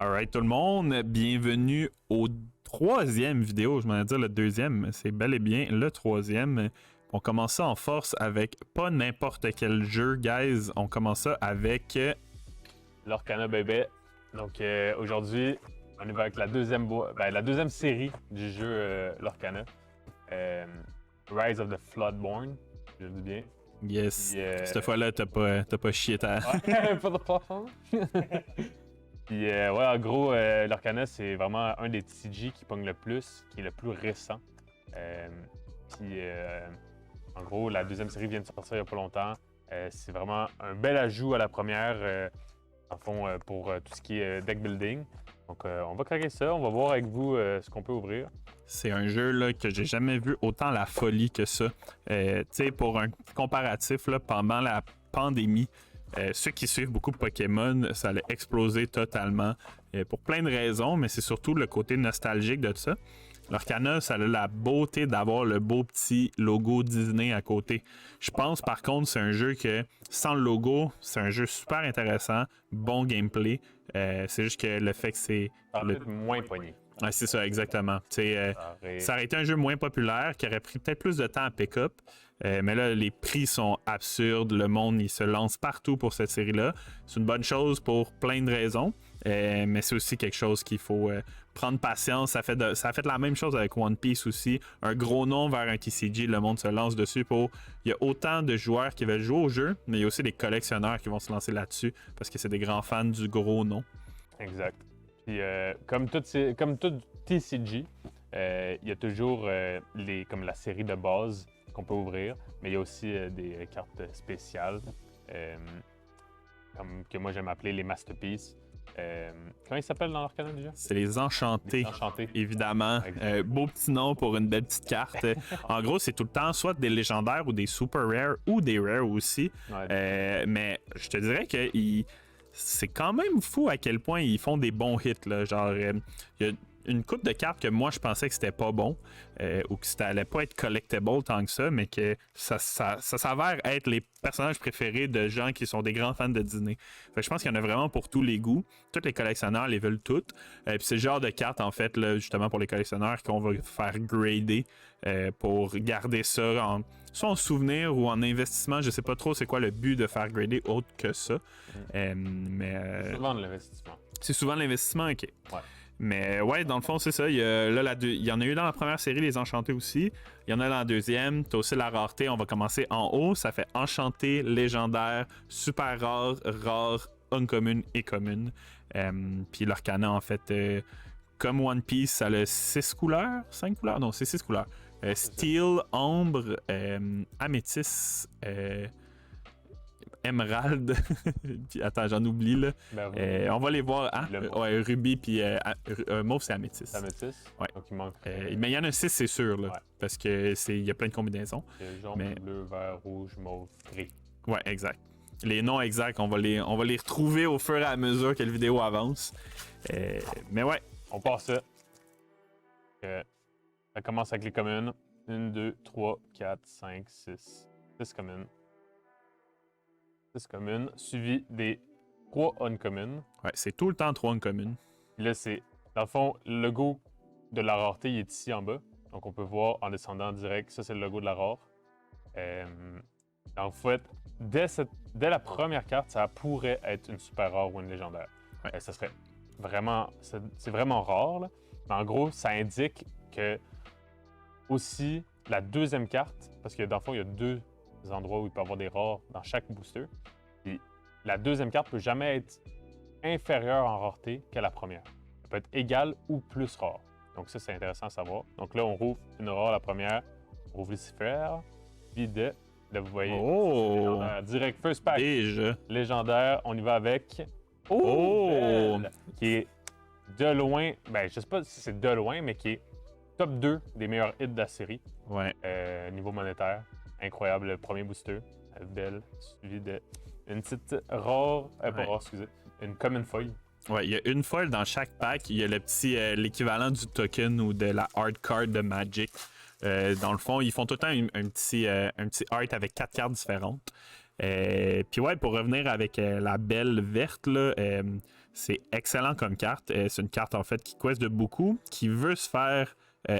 Alright tout le monde, bienvenue au troisième vidéo, je m'en ai dire le deuxième, mais c'est bel et bien le troisième. On commence ça en force avec pas n'importe quel jeu, guys. On commence ça avec Lorcana Bébé. Donc aujourd'hui, on est avec la deuxième série du jeu Lorcana. Rise of the Floodborn, je le dis bien. yes. Puis, Cette fois-là, t'as pas chié ta. Ouais, pas de problème. Puis ouais, en gros, Lorcana, c'est vraiment un des TCG qui pogne le plus, qui est le plus récent. Puis en gros, la deuxième série vient de sortir il n'y a pas longtemps. C'est vraiment un bel ajout à la première, en fond, pour tout ce qui est deck building. Donc on va craquer ça, on va voir avec vous ce qu'on peut ouvrir. C'est un jeu là, que j'ai jamais vu autant la folie que ça. Tu sais, pour un comparatif, là, pendant la pandémie, ceux qui suivent beaucoup Pokémon, ça allait exploser totalement pour plein de raisons, mais c'est surtout le côté nostalgique de tout ça. Lorcana, ça a la beauté d'avoir le beau petit logo Disney à côté. Je pense par contre c'est un jeu que sans le logo, c'est un jeu super intéressant, bon gameplay. C'est juste que le fait que c'est Peut-être moins pogné. Ouais, c'est ça, exactement. Ça aurait été un jeu moins populaire, qui aurait pris peut-être plus de temps à pick-up. Mais là, les prix sont absurdes. Le monde, il se lance partout pour cette série-là. C'est une bonne chose pour plein de raisons. Mais c'est aussi quelque chose qu'il faut prendre patience. Ça a fait la même chose avec One Piece aussi. Un gros nom vers un TCG, le monde se lance dessus pour... Il y a autant de joueurs qui veulent jouer au jeu, mais il y a aussi des collectionneurs qui vont se lancer là-dessus parce que c'est des grands fans du gros nom. Exact. Puis, comme tout TCG, il y a toujours comme la série de base qu'on peut ouvrir, mais il y a aussi des cartes spéciales, comme que moi j'aime appeler les Masterpieces. Comment ils s'appellent dans l'Arcana déjà? C'est les Enchantés. Les Enchantés. Évidemment. Beau petit nom pour une belle petite carte. En gros, c'est tout le temps soit des légendaires ou des super rares ou des rares aussi. Ouais. Mais je te dirais que c'est quand même fou à quel point ils font des bons hits. Là. Genre, il y a une coupe de cartes que moi je pensais que c'était pas bon ou que ça allait pas être collectible tant que ça, mais que ça s'avère être les personnages préférés de gens qui sont des grands fans de Disney. Fait que je pense qu'il y en a vraiment pour tous les goûts. Tous les collectionneurs les veulent toutes. Puis c'est le genre de carte en fait, là, justement pour les collectionneurs qu'on va faire grader pour garder ça soit en souvenir ou en investissement. Je sais pas trop c'est quoi le but de faire grader autre que ça. Mais Souvent de l'investissement. C'est souvent de l'investissement, ok. Ouais. Mais ouais, dans le fond, c'est ça. Il y en a eu dans la première série, les Enchantés aussi. Il y en a dans la deuxième. T'as aussi la rareté. On va commencer en haut. Ça fait Enchanté, légendaire, super rare, rare, uncommune et commune. Puis l'Arcana, en fait, comme One Piece, ça a 6 couleurs. 5 couleurs? Non, c'est 6 couleurs. Steel, ambre, améthyste, émeraude. Puis attends, j'en oublie là. On va les voir. Ah, ouais, rubis puis mauve, c'est améthyste. Améthyste? Ouais. Donc il manque. Mais il y en a 6, c'est sûr là, Ouais. parce que il y a plein de combinaisons. Jaune, bleu, vert, rouge, mauve, gris. Ouais, exact. Les noms exacts, on va les retrouver au fur et à mesure que la vidéo avance. Mais ouais. On part ça. Ça commence avec les communes. 1, 2, 3, 4, 5, 6. 6 communes. 6 communes, suivi des 3 uncommunes. Ouais, c'est tout le temps 3 uncommune. Puis là, c'est, dans le fond, le logo de la rareté, il est ici en bas. Donc, on peut voir en descendant direct, ça, c'est le logo de la rare. En fait, dès la première carte, ça pourrait être une super rare ou une légendaire. Ouais. Ça serait vraiment, c'est vraiment rare, là. Mais en gros, ça indique que aussi la deuxième carte, parce que dans le fond, il y a 2 endroits où il peut y avoir des rares dans chaque booster. Puis la deuxième carte peut jamais être inférieure en rareté que la première. Elle peut être égale ou plus rare. Donc ça, c'est intéressant à savoir. Donc là, on rouvre une rare la première, on rouvre Lucifer, puis là, vous voyez, légendaire, direct first pack. Déjà. Légendaire, on y va avec... Belle, qui est de loin, ben je sais pas si c'est de loin, mais qui est top 2 des meilleurs hits de la série. Ouais. Niveau monétaire. Incroyable, le premier booster. Belle, suivi d'une petite rare, pas rare, excusez, une common foil. Ouais, il y a une foil dans chaque pack. Il y a le petit, l'équivalent du token ou de la hard card de Magic. Dans le fond, ils font tout le temps un petit art avec 4 cartes différentes. Puis ouais, pour revenir avec la belle verte, là, C'est excellent comme carte. C'est une carte en fait qui quest de beaucoup, qui veut se faire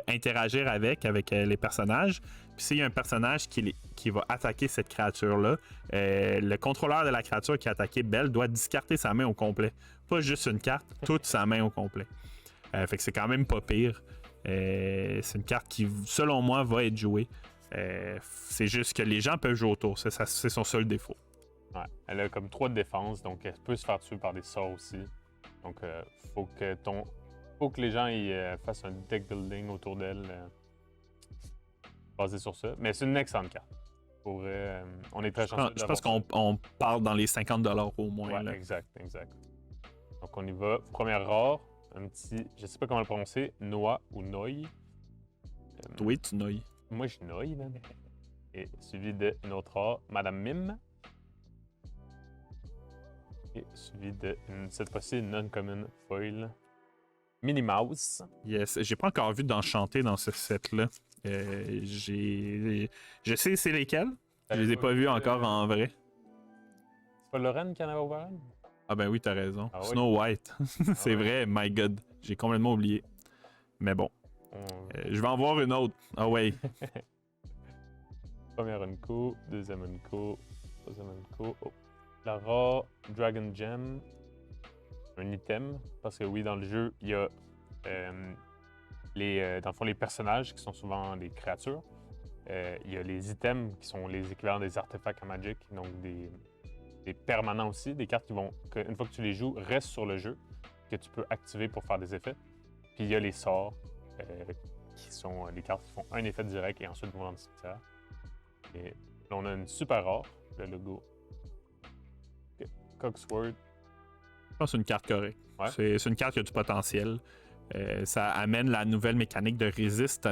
interagir avec les personnages. Puis s'il y a un personnage qui va attaquer cette créature-là, le contrôleur de la créature qui a attaqué Belle doit discarter sa main au complet. Pas juste une carte, toute sa main au complet. Fait que c'est quand même pas pire. C'est une carte qui, selon moi, va être jouée. C'est juste que les gens peuvent jouer autour. C'est son seul défaut. Ouais. Elle a comme 3 de défense, donc elle peut se faire tuer par des sorts aussi. Donc, faut que les gens fassent un deck building autour d'elle basé sur ça. Mais c'est une excellente carte. On est très chanceux. Je pense qu'on parle dans les 50$ au moins. Ouais, là. exact. Donc, on y va. Première rare, un petit, je sais pas comment le prononcer, Noah ou Noi. Oui, tu noies. Moi, je noie, man. Et suivi d'une autre rare, Madame Mime. Et suivi de, cette fois-ci, une non-common foil, Minnie Mouse. Yes, j'ai pas encore vu d'enchanté dans ce set-là. Je sais c'est lesquels. Je les ai pas vus encore en vrai. C'est pas Lorraine qui en avait ouvert une? Ah ben oui, t'as raison. Ah oui? Snow White. C'est ouais. vrai, my god. J'ai complètement oublié. Mais bon. Je vais en voir une autre. Ah ouais. Première Unco, deuxième Unco, troisième Unco. Oh. La rare Dragon Gem. Un item. Parce que oui, dans le jeu, il y a dans le fond, les personnages qui sont souvent des créatures. Il y a les items qui sont les équivalents des artefacts en Magic, donc des permanents aussi, des cartes une fois que tu les joues, restent sur le jeu, que tu peux activer pour faire des effets. Puis il y a les sorts, qui sont les cartes qui font un effet direct et ensuite vont dans le cimetière. Et là, on a une super rare, le logo. Cogsworth. Je pense que c'est une carte correcte. Ouais. C'est une carte qui a du potentiel. Ça amène la nouvelle mécanique de Resist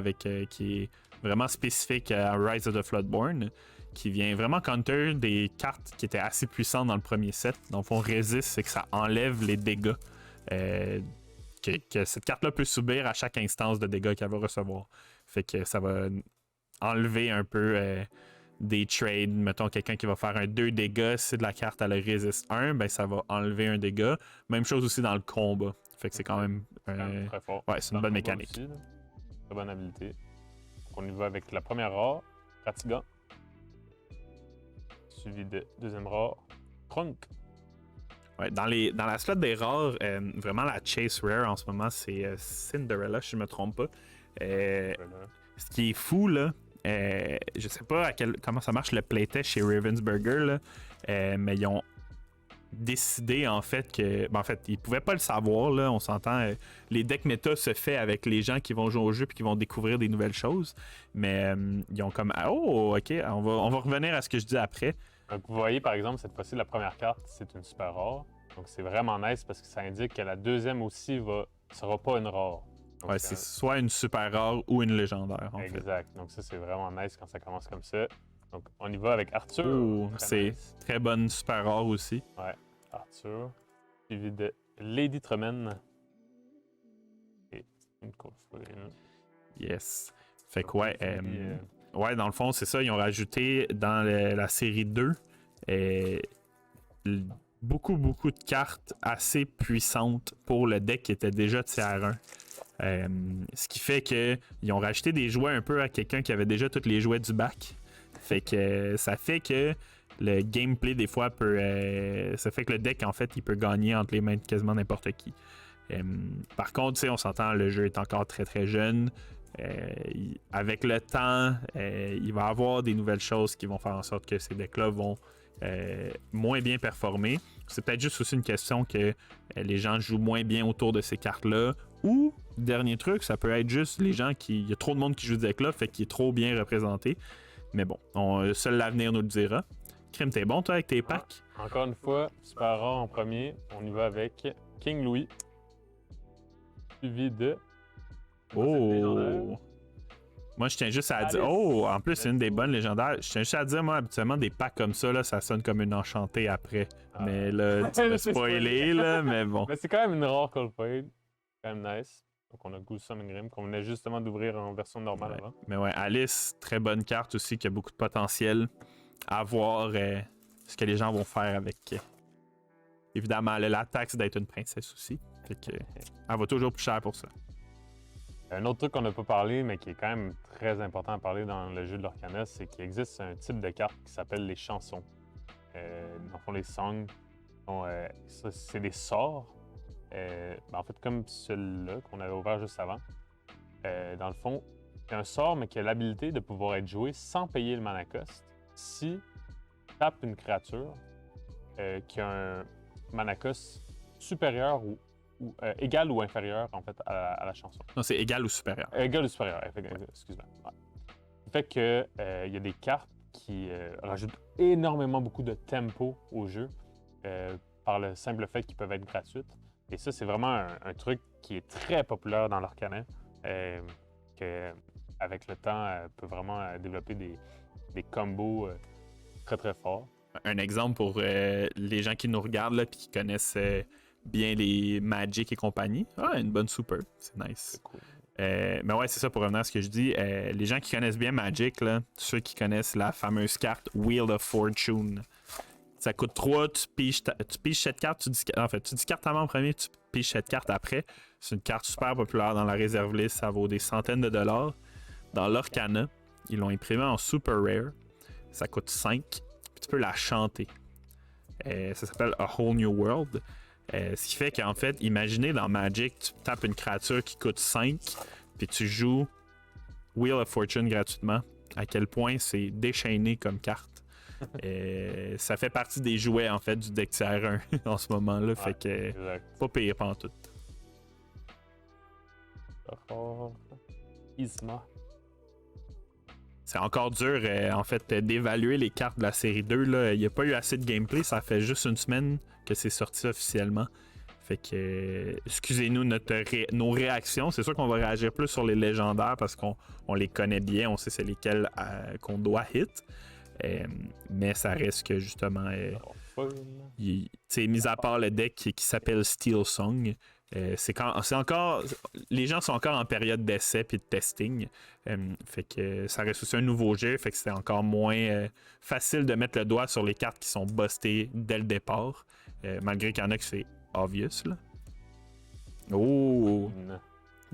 qui est vraiment spécifique à Rise of the Floodborn, qui vient vraiment counter des cartes qui étaient assez puissantes dans le premier set. Dans le fond, Resist, c'est que ça enlève les dégâts que cette carte-là peut subir à chaque instance de dégâts qu'elle va recevoir. Fait que ça va enlever un peu des trades. Mettons quelqu'un qui va faire un 2 dégâts, si de la carte elle résiste 1, ben ça va enlever un dégât. Même chose aussi dans le combat. Fait que c'est quand même très fort. Ouais, c'est une bonne mécanique. Aussi, très bonne habilité. Donc on y va avec la première rare, Ratigan. Suivi de deuxième rare, Trunk. Ouais, dans la slot des rares, vraiment la chase rare en ce moment, c'est Cinderella, si je me trompe pas. Ce qui est fou, là, je sais pas comment ça marche le playtest chez Ravensburger, là, mais ils ont décidé en fait que. Ben, en fait, ils pouvaient pas le savoir, là, on s'entend. Les decks méta se fait avec les gens qui vont jouer au jeu et qui vont découvrir des nouvelles choses. Mais ils ont comme. Oh, ok, on va revenir à ce que je dis après. Donc, vous voyez, par exemple, cette fois-ci, la première carte, c'est une super rare. Donc, c'est vraiment nice parce que ça indique que la deuxième aussi sera pas une rare. Donc, ouais, c'est soit une super rare ou une légendaire, en fait. Exact. Donc, ça, c'est vraiment nice quand ça commence comme ça. Donc, on y va avec Arthur. Oh, c'est nice. Très bonne super rare aussi. Ouais, Arthur. Suivi de Lady Tremen. Et une course. Yes. Fait que ouais. Ouais, dans le fond, c'est ça. Ils ont rajouté dans la série 2 beaucoup de cartes assez puissantes pour le deck qui était déjà tier 1. Ce qui fait qu'ils ont rajouté des jouets un peu à quelqu'un qui avait déjà tous les jouets du bac. Fait que ça fait que le gameplay des fois ça fait que le deck en fait il peut gagner entre les mains de quasiment n'importe qui. Par contre, on s'entend, le jeu est encore très très jeune. Avec le temps, il va y avoir des nouvelles choses qui vont faire en sorte que ces decks-là vont moins bien performer. C'est peut-être juste aussi une question que les gens jouent moins bien autour de ces cartes-là. Ou, dernier truc, ça peut être juste les gens il y a trop de monde qui joue ce deck-là, fait qu'il est trop bien représenté. Mais bon, seul l'avenir nous le dira. Crime, t'es bon toi avec tes packs? Encore une fois, super rare en premier. On y va avec King Louis. Suivi de. Oh! Moi, je tiens juste à dire. Oh! En plus, c'est une des bonnes légendaires. Je tiens juste à dire, moi, habituellement, des packs comme ça, là, ça sonne comme une enchantée après. Mais là, tu m'as spoilé, là, mais bon. Mais c'est quand même une rare Coldplay. Quand même nice. Donc, on a Goose Grim qu'on venait justement d'ouvrir en version normale avant. Mais ouais, Alice, très bonne carte aussi, qui a beaucoup de potentiel. À voir ce que les gens vont faire avec évidemment, elle a la taxe d'être une princesse aussi. Fait que, elle va toujours plus cher pour ça. Un autre truc qu'on n'a pas parlé, mais qui est quand même très important à parler dans le jeu de l'Orcana, c'est qu'il existe un type de carte qui s'appelle les chansons. Dans le fond, les songs, c'est des sorts. En fait, comme celui-là qu'on avait ouvert juste avant. Dans le fond, c'est un sort, mais qui a l'habilité de pouvoir être joué sans payer le mana cost si tu tapes une créature qui a un mana cost supérieur ou égal ou inférieur, en fait, à la chanson. Non, c'est égal ou supérieur. Égal ou supérieur, excuse-moi. Ouais. Ça fait que il y a des cartes qui rajoutent énormément beaucoup de tempo au jeu par le simple fait qu'ils peuvent être gratuites. Et ça, c'est vraiment un truc qui est très populaire dans l'Arcana, que avec le temps, peut vraiment développer des combos très très forts. Un exemple pour les gens qui nous regardent là, puis qui connaissent bien les Magic et compagnie. Ah, une bonne super, c'est nice. C'est cool. Mais ouais, c'est ça pour revenir à ce que je dis. Les gens qui connaissent bien Magic, là, ceux qui connaissent la fameuse carte Wheel of Fortune, ça coûte 3, tu piges cette carte, tu discartes ta main en premier, tu piges cette carte après. C'est une carte super populaire dans la réserve list, ça vaut des centaines de dollars. Dans l'Orcana, ils l'ont imprimée en super rare, ça coûte 5, puis tu peux la chanter. Ça s'appelle A Whole New World. Ce qui fait qu'en fait, imaginez dans Magic, tu tapes une créature qui coûte 5, puis tu joues Wheel of Fortune gratuitement. À quel point c'est déchaîné comme carte. Ça fait partie des jouets en fait du deck TR1 en ce moment-là. Fait que pas pire pantoute. Isma. C'est encore dur en fait d'évaluer les cartes de la série 2. Il n'y a pas eu assez de gameplay, ça fait juste une semaine que c'est sorti officiellement. Fait que excusez-nous nos réactions. C'est sûr qu'on va réagir plus sur les légendaires parce qu'on les connaît bien, on sait c'est lesquels qu'on doit hit. Mais ça reste que justement mis à part le deck qui s'appelle Steel Song, c'est encore les gens sont encore en période d'essai puis de testing, fait que ça reste aussi un nouveau jeu, fait que c'est encore moins facile de mettre le doigt sur les cartes qui sont bustées dès le départ, malgré qu'il y en a que c'est obvious là. Oh,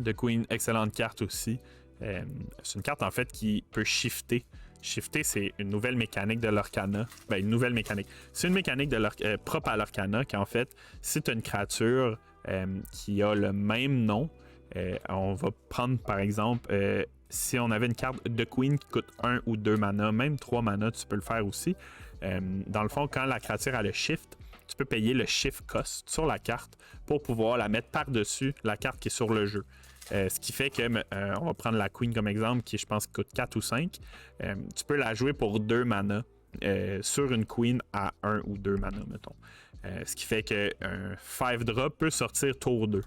The Queen, excellente carte aussi. C'est une carte en fait qui peut shifter. Shifter, c'est une nouvelle mécanique de l'Orcana. Ben, une nouvelle mécanique. C'est une mécanique propre à l'Orcana qui, en fait, si tu as une créature qui a le même nom, on va prendre, par exemple, si on avait une carte de Queen qui coûte 1 ou 2 mana, même 3 mana, tu peux le faire aussi. Dans le fond, quand la créature a le shift, tu peux payer le shift cost sur la carte pour pouvoir la mettre par-dessus la carte qui est sur le jeu. Ce qui fait que, on va prendre la Queen comme exemple, qui je pense coûte 4 ou 5. Tu peux la jouer pour 2 mana sur une Queen à 1 ou 2 mana, mettons. Ce qui fait qu'un 5 drop peut sortir tour 2.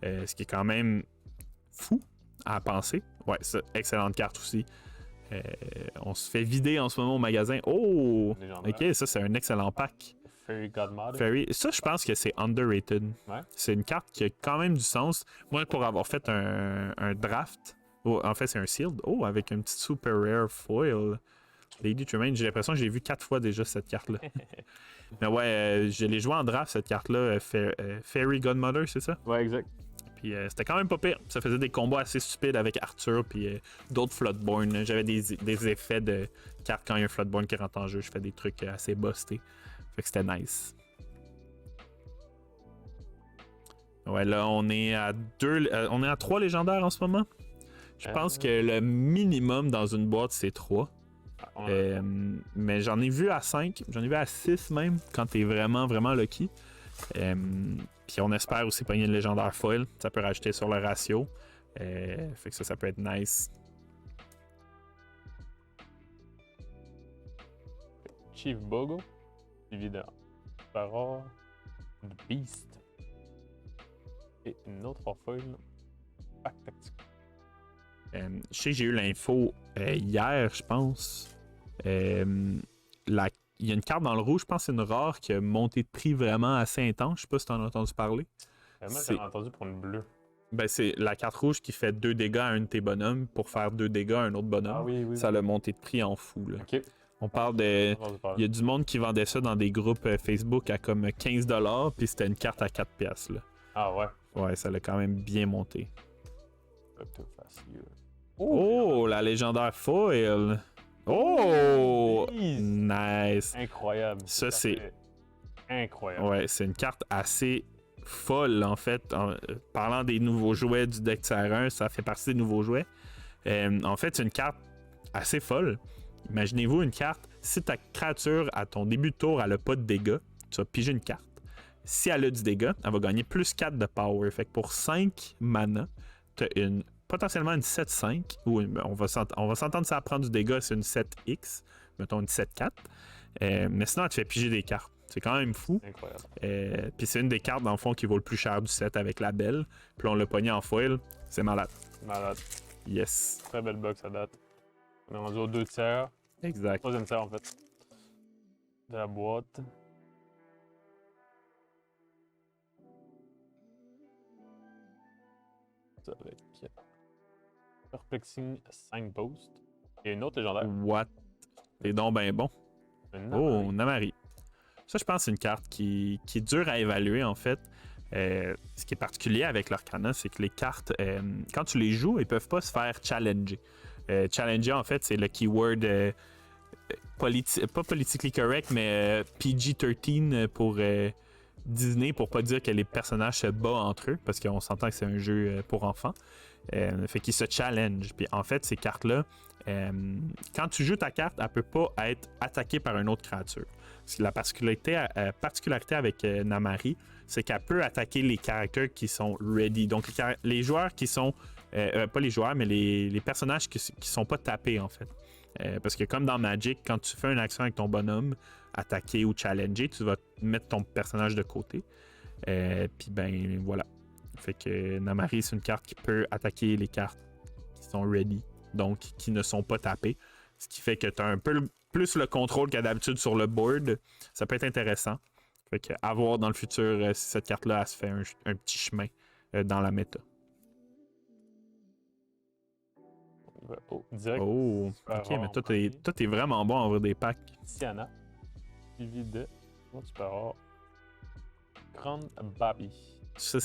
Ce qui est quand même fou à penser. Ouais, c'est excellente carte aussi. On se fait vider en ce moment au magasin. Oh! Ok, ça c'est un excellent pack. Fairy Godmother. Fairy. Ça, je pense que c'est underrated. Ouais. C'est une carte qui a quand même du sens. Moi, pour avoir fait un draft, en fait, c'est un sealed. Oh, avec une petite super rare foil. Lady Tremaine, j'ai l'impression que j'ai vu 4 fois déjà cette carte-là. Mais ouais, je l'ai joué en draft, cette carte-là. Fairy Godmother, c'est ça? Ouais, exact. Puis c'était quand même pas pire. Ça faisait des combats assez stupides avec Arthur puis d'autres Floodborn. J'avais des effets de cartes quand il y a un Floodborn qui rentre en jeu. Je fais des trucs assez bustés. Fait que c'était nice. Ouais, là, on est à 3 légendaires en ce moment. Je pense que le minimum dans une boîte, c'est 3. Mais j'en ai vu à 5. J'en ai vu à 6 même, quand t'es vraiment, vraiment lucky. Puis on espère aussi pogner une légendaire foil. Ça peut rajouter sur le ratio. Fait que ça peut être nice. Chief Bogo. Évidemment. Parole. The Beast. Et une autre foil. Pack tactique. Je sais que j'ai eu l'info hier, je pense. Il y a une carte dans le rouge, je pense que c'est une rare qui a monté de prix vraiment assez intense. Je sais pas si tu en as entendu parler. Moi, j'ai entendu pour une bleue. Ben, c'est la carte rouge qui fait 2 dégâts à un de tes bonhommes pour faire 2 dégâts à un autre bonhomme. Ah oui. Ça l'a monté de prix en fou. Là. Ok. On parle de... On va parler. Il y a du monde qui vendait ça dans des groupes Facebook à comme 15$, puis c'était une carte à 4$. Là. Ah ouais. Ouais, ça l'a quand même bien monté. Octofacile. Oh, la légendaire foil! Oh! Jeez. Nice! Incroyable. Ça, c'est... Incroyable. Ouais, c'est une carte assez folle, en fait. Parlant des nouveaux jouets du deck Tier 1, ça fait partie des nouveaux jouets. En fait, c'est une carte assez folle. Imaginez-vous une carte, si ta créature, à ton début de tour, elle n'a pas de dégâts, tu vas piger une carte. Si elle a du dégât, elle va gagner plus 4 de power. Fait que pour 5 mana, tu as potentiellement une 7-5, ou on va s'entendre ça prendre du dégât, c'est une 7X, mettons une 7-4. Mais sinon, elle te fait piger des cartes. C'est quand même fou. Incroyable. Puis c'est une des cartes, dans le fond, qui vaut le plus cher du set avec la belle. Puis on l'a pogné en foil. C'est malade. Malade. Yes. Très belle box à date. On est rendu aux 2 tiers. Exact. Troisième tiers, en fait. De la boîte. Ça avec Perplexing Signpost. Et une autre légendaire. What? T'es donc ben bon. Une Oh, Namari. Ça, je pense que c'est une carte qui est dure à évaluer, en fait. Ce qui est particulier avec l'Arcana, c'est que les cartes, quand tu les joues, ils peuvent pas se faire challenger. Challenger, en fait, c'est le keyword pas politically correct, mais PG-13 pour Disney, pour pas dire que les personnages se battent entre eux, parce qu'on s'entend que c'est un jeu pour enfants. Fait qu'ils se challenge. Puis en fait, ces cartes-là, quand tu joues ta carte, elle peut pas être attaquée par une autre créature. Parce que la particularité avec Namari, c'est qu'elle peut attaquer les caractères qui sont ready. Donc les joueurs qui sont pas les joueurs, mais les personnages qui sont pas tapés, en fait. Parce que comme dans Magic, quand tu fais une action avec ton bonhomme, attaquer ou challenger, tu vas mettre ton personnage de côté. Puis ben voilà. Fait que Namari, c'est une carte qui peut attaquer les cartes qui sont ready, donc qui ne sont pas tapées. Ce qui fait que tu as un peu plus le contrôle qu'à d'habitude sur le board. Ça peut être intéressant. Fait que à voir dans le futur si cette carte-là, elle se fait un petit chemin dans la méta. Oh, direct. Oh, ok, mais toi, t'es vraiment bon à ouvrir des packs. Siana. Suivi de. Comment tu peux avoir Grand Baby. Ça,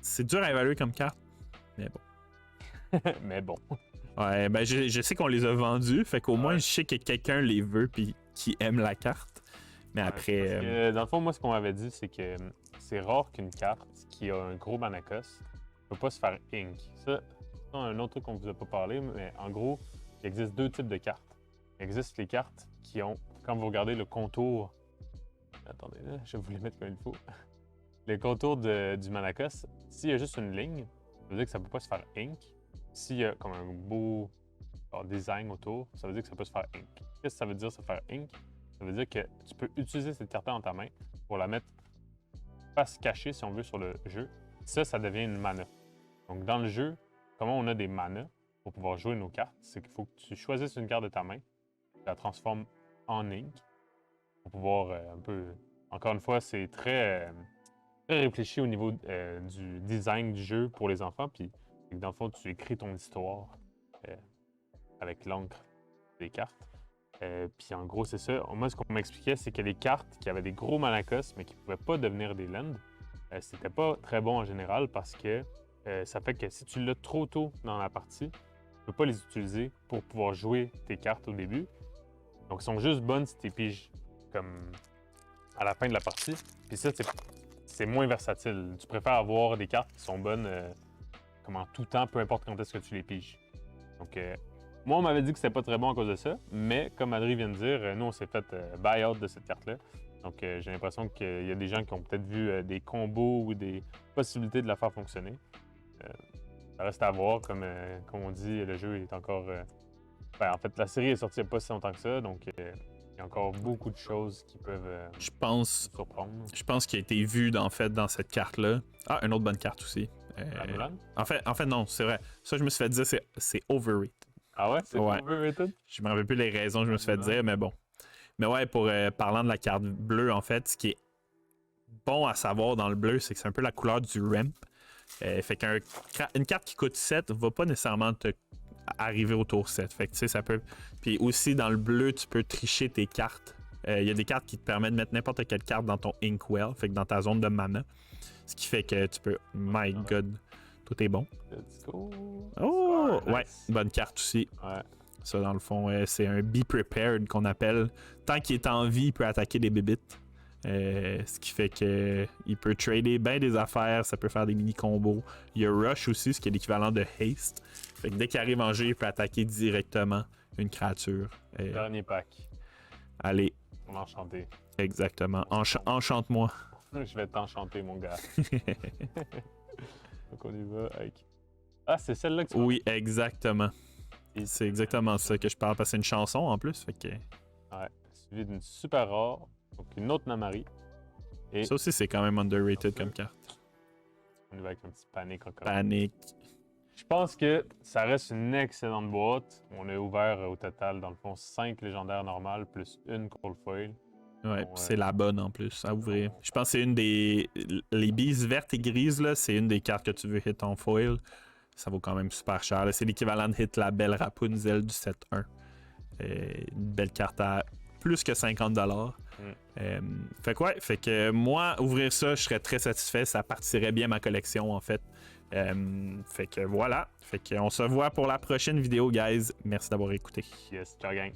c'est dur à évaluer comme carte, mais bon. Mais bon. Ouais, ben je sais qu'on les a vendus, fait qu'au moins Ouais. je sais que quelqu'un les veut puis qui aime la carte. Mais après. Parce que, dans le fond, moi, ce qu'on m'avait dit, c'est que c'est rare qu'une carte qui a un gros mana cost ne peut pas se faire ink. Ça, c'est un autre truc qu'on vous a pas parlé, mais en gros, il existe 2 types de cartes. Il existe les cartes qui ont, quand vous regardez le contour. Attendez, là, je vais vous les mettre comme il faut. Le contour du mana cost, s'il y a juste une ligne, ça veut dire que ça ne peut pas se faire ink. S'il y a comme un beau design autour, ça veut dire que ça peut se faire ink. Qu'est-ce que ça veut dire se faire ink? Ça veut dire que tu peux utiliser cette carte dans ta main pour la mettre face cachée, si on veut, sur le jeu. Ça devient une mana. Donc, dans le jeu, comment on a des manas pour pouvoir jouer nos cartes? C'est qu'il faut que tu choisisses une carte de ta main, tu la transformes en ink pour pouvoir un peu... Encore une fois, c'est très réfléchi au niveau du design du jeu pour les enfants. Puis, dans le fond, tu écris ton histoire avec l'encre des cartes. Puis en gros, c'est ça. Moi, ce qu'on m'expliquait, c'est que les cartes qui avaient des gros mana cost, mais qui ne pouvaient pas devenir des lands, c'était pas très bon en général parce que ça fait que si tu l'as trop tôt dans la partie, tu ne peux pas les utiliser pour pouvoir jouer tes cartes au début. Donc, elles sont juste bonnes si tu les piges comme à la fin de la partie. Puis ça, c'est moins versatile. Tu préfères avoir des cartes qui sont bonnes comme en tout temps, peu importe quand est-ce que tu les piges. Donc, moi, on m'avait dit que c'était pas très bon à cause de ça, mais comme Adri vient de dire, nous, on s'est fait buy-out de cette carte-là. Donc, j'ai l'impression qu'il y a des gens qui ont peut-être vu des combos ou des possibilités de la faire fonctionner. Ça reste à voir, comme on dit, le jeu est encore... en fait, la série est sortie il n'y a pas si longtemps que ça, donc il y a encore beaucoup de choses qui peuvent surprendre. Je pense qu'il a été vu dans cette carte-là. Ah, une autre bonne carte aussi. Mulan? En fait, non, c'est vrai. Ça, je me suis fait dire, c'est overrated. Ah ouais? C'est Ouais. overrated? Je me rappelle plus les raisons que je me suis fait dire, mais bon. Mais ouais, parlant de la carte bleue, en fait, ce qui est bon à savoir dans le bleu, c'est que c'est un peu la couleur du ramp. Fait qu'une carte qui coûte 7 va pas nécessairement te arriver au tour 7. Fait que tu sais, ça peut. Puis aussi, dans le bleu, tu peux tricher tes cartes. Il y a des cartes qui te permettent de mettre n'importe quelle carte dans ton Inkwell, fait que dans ta zone de mana. Ce qui fait que tu peux. My God, tout est bon. Let's go. Oh, Nice. ouais, bonne carte aussi. Ouais. Ça, dans le fond, c'est un Be Prepared qu'on appelle. Tant qu'il est en vie, il peut attaquer des bébites. Ce qui fait que il peut trader bien des affaires, ça peut faire des mini-combos. Il y a Rush aussi, ce qui est l'équivalent de Haste. Fait que dès qu'il arrive en jeu, il peut attaquer directement une créature. Dernier pack. Allez, On va enchanter. exactement. Enchante-moi. Je vais t'enchanter, mon gars. Donc on y va avec. Ah, c'est celle-là que tu Oui, exactement. C'est exactement ça que je parle, parce que c'est une chanson en plus. Fait que... Ouais, suivi d'une super rare, donc une autre Namari. Et Ça aussi, c'est quand même underrated comme carte. on y va avec un petit panique encore. Panique. Je pense que ça reste une excellente boîte. On a ouvert au total, dans le fond, 5 légendaires normales plus une Cold Foil. Ouais, Bon, pis c'est la bonne en plus à ouvrir. Je pense que c'est une des. Les bises vertes et grises, là, c'est une des cartes que tu veux hit en foil. Ça vaut quand même super cher. là. C'est l'équivalent de hit la belle Rapunzel du 7-1. Une belle carte à plus que 50$. Fait que ouais, fait que moi, ouvrir ça, je serais très satisfait. Ça partirait bien ma collection en fait. Fait que voilà. Fait qu'on se voit pour la prochaine vidéo, guys. Merci d'avoir écouté. Yes, ciao gang.